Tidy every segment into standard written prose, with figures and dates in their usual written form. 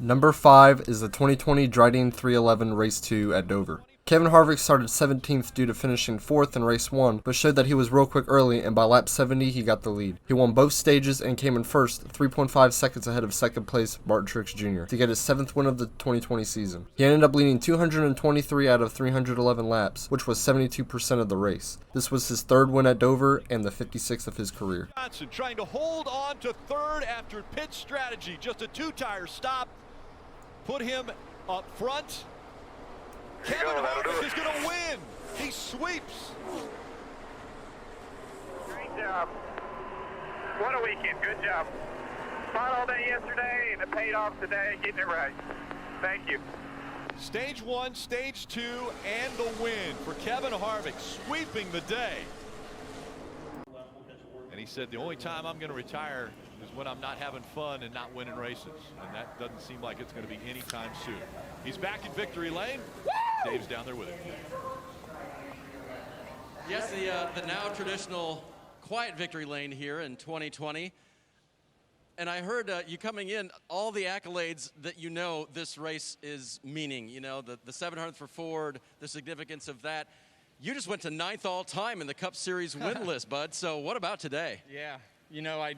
Number 5 is the 2020 Dryden 311 Race 2 at Dover. Kevin Harvick started 17th due to finishing 4th in Race 1, but showed that he was real quick early, and by lap 70 he got the lead. He won both stages and came in first, 3.5 seconds ahead of second place Martin Truex Jr. to get his 7th win of the 2020 season. He ended up leading 223 out of 311 laps, which was 72% of the race. This was his 3rd win at Dover and the 56th of his career. Johnson trying to hold on to 3rd after pit strategy, just a 2-tire stop, put him up front. Kevin Harvick is going to win. He sweeps. Great job. What a weekend. Good job. Fought all day yesterday, and it paid off today getting it right. Thank you. Stage 1, Stage 2, and the win for Kevin Harvick, sweeping the day. And he said, the only time I'm going to retire is when I'm not having fun and not winning races. And that doesn't seem like it's going to be anytime soon. He's back in victory lane. Woo! Dave's down there with him. Yes, the now traditional quiet victory lane here in 2020. And I heard you coming in, all the accolades that you know this race is meaning. You know, the 700th for Ford, the significance of that. You just went to 9th all time in the Cup Series win list, bud. So what about today? Yeah, you know, I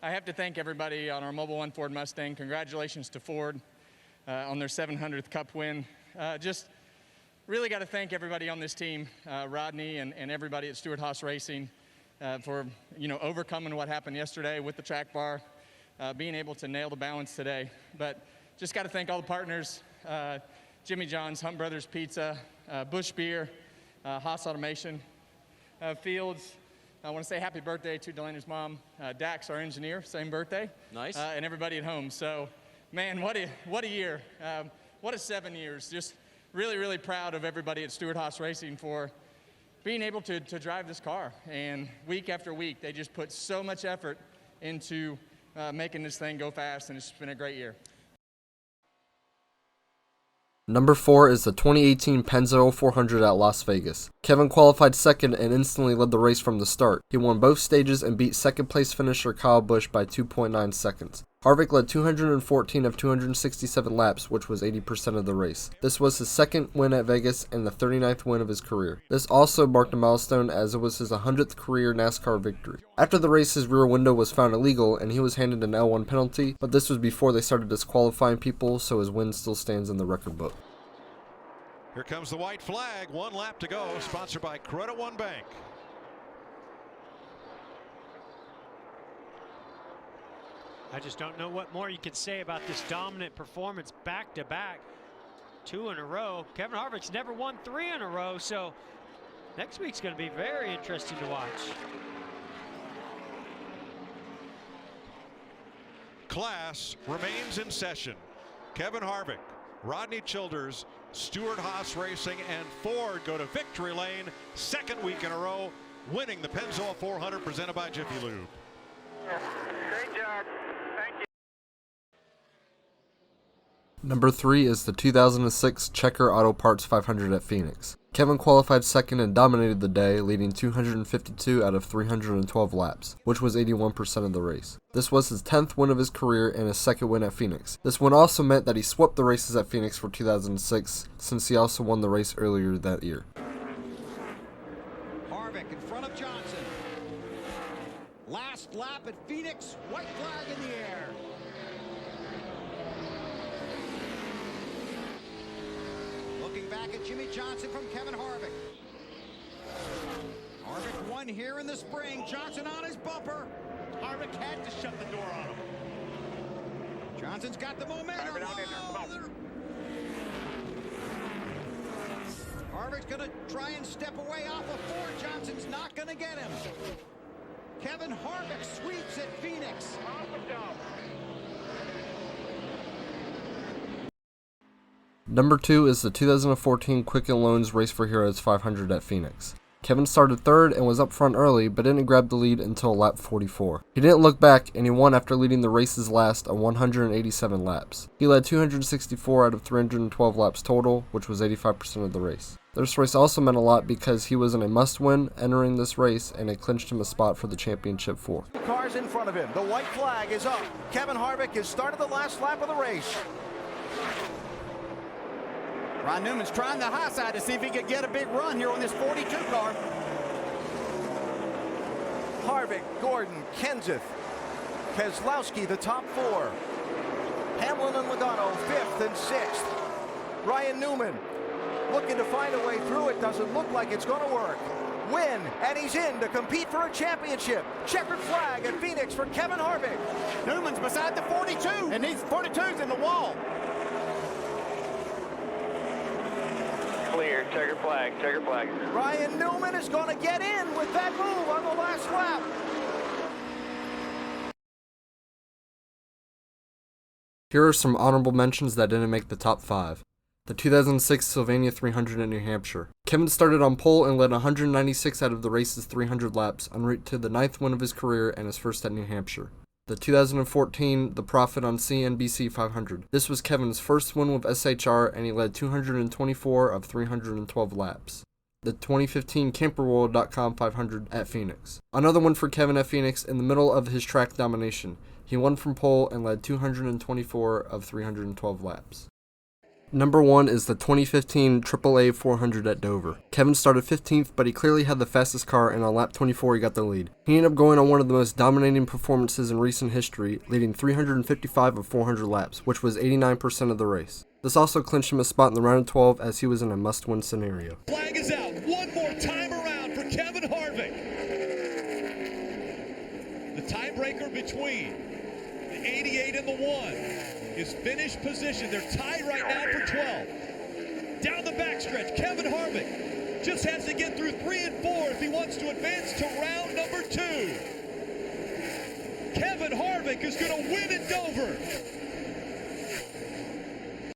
have to thank everybody on our Mobile One Ford Mustang. Congratulations to Ford on their 700th Cup win. Just really got to thank everybody on this team, Rodney and everybody at Stewart-Haas Racing for, you know, overcoming what happened yesterday with the track bar, being able to nail the balance today. But just got to thank all the partners, Jimmy John's, Hunt Brothers Pizza, Busch Beer, Haas Automation, Fields. I want to say happy birthday to Delaney's mom, Dax, our engineer, same birthday. Nice. And everybody at home. So, man, what a year. What a 7 years. Just really, really proud of everybody at Stewart-Haas Racing for being able to drive this car. And week after week, they just put so much effort into making this thing go fast, and it's been a great year. Number 4 is the 2018 Pennzoil 400 at Las Vegas. Kevin qualified 2nd and instantly led the race from the start. He won both stages and beat 2nd place finisher Kyle Busch by 2.9 seconds. Harvick led 214 of 267 laps, which was 80% of the race. This was his 2nd win at Vegas and the 39th win of his career. This also marked a milestone as it was his 100th career NASCAR victory. After the race, his rear window was found illegal and he was handed an L1 penalty, but this was before they started disqualifying people, so his win still stands in the record book. Here comes the white flag. 1 lap to go, sponsored by Credit One Bank. I just don't know what more you can say about this dominant performance back to back. 2 in a row. Kevin Harvick's never won 3 in a row, so next week's going to be very interesting to watch. Class remains in session. Kevin Harvick, Rodney Childers, Stewart-Haas Racing, and Ford go to victory lane 2nd week in a row, winning the Pennzoil 400 presented by Jiffy Lube. Great job. Thank you. Number 3 is the 2006 Checker Auto Parts 500 at Phoenix. Kevin qualified 2nd and dominated the day, leading 252 out of 312 laps, which was 81% of the race. This was his 10th win of his career and his 2nd win at Phoenix. This win also meant that he swept the races at Phoenix for 2006, since he also won the race earlier that year. Harvick in front of Johnson. Last lap at Phoenix, white flag in the air. Looking back at Jimmy Johnson from Kevin Harvick. Harvick won here in the spring. Johnson on his bumper. Harvick had to shut the door on him. Johnson's got the momentum. Harvick's going to try and step away off of Ford. Johnson's not going to get him. Kevin Harvick sweeps at Phoenix. Number 2 is the 2014 Quicken Loans Race for Heroes 500 at Phoenix. Kevin started 3rd and was up front early, but didn't grab the lead until lap 44. He didn't look back, and he won after leading the race's last on 187 laps. He led 264 out of 312 laps total, which was 85% of the race. This race also meant a lot because he was in a must-win entering this race, and it clinched him a spot for the championship 4. Cars in front of him. The white flag is up. Kevin Harvick has started the last lap of the race. Ron Newman's trying the high side to see if he could get a big run here on this 42 car. Harvick, Gordon, Kenseth, Keselowski, the top 4. Hamlin and Logano, 5th and 6th. Ryan Newman looking to find a way through it. Doesn't look like it's going to work. Win, and he's in to compete for a championship. Checkered flag at Phoenix for Kevin Harvick. Newman's beside the 42, and these 42's in the wall. Clear, checkered flag, checkered flag. Ryan Newman is going to get in with that move on the last lap. Here are some honorable mentions that didn't make the top 5. The 2006 Sylvania 300 in New Hampshire. Kevin started on pole and led 196 out of the race's 300 laps, en route to the 9th win of his career and his first at New Hampshire. The 2014 The Prophet on CNBC 500. This was Kevin's first win with SHR, and he led 224 of 312 laps. The 2015 CamperWorld.com 500 at Phoenix. Another one for Kevin at Phoenix in the middle of his track domination. He won from pole and led 224 of 312 laps. Number 1 is the 2015 AAA 400 at Dover. Kevin started 15th, but he clearly had the fastest car, and on lap 24 he got the lead. He ended up going on one of the most dominating performances in recent history, leading 355 of 400 laps, which was 89% of the race. This also clinched him a spot in the round of 12 as he was in a must-win scenario. Flag is out. One more time around for Kevin Harvick. The tiebreaker between the 88 and the 1 is finished position. They're tied right now for 12. Down the backstretch, Kevin Harvick just has to get through 3 and 4 if he wants to advance to round number 2. Kevin Harvick is going to win at Dover.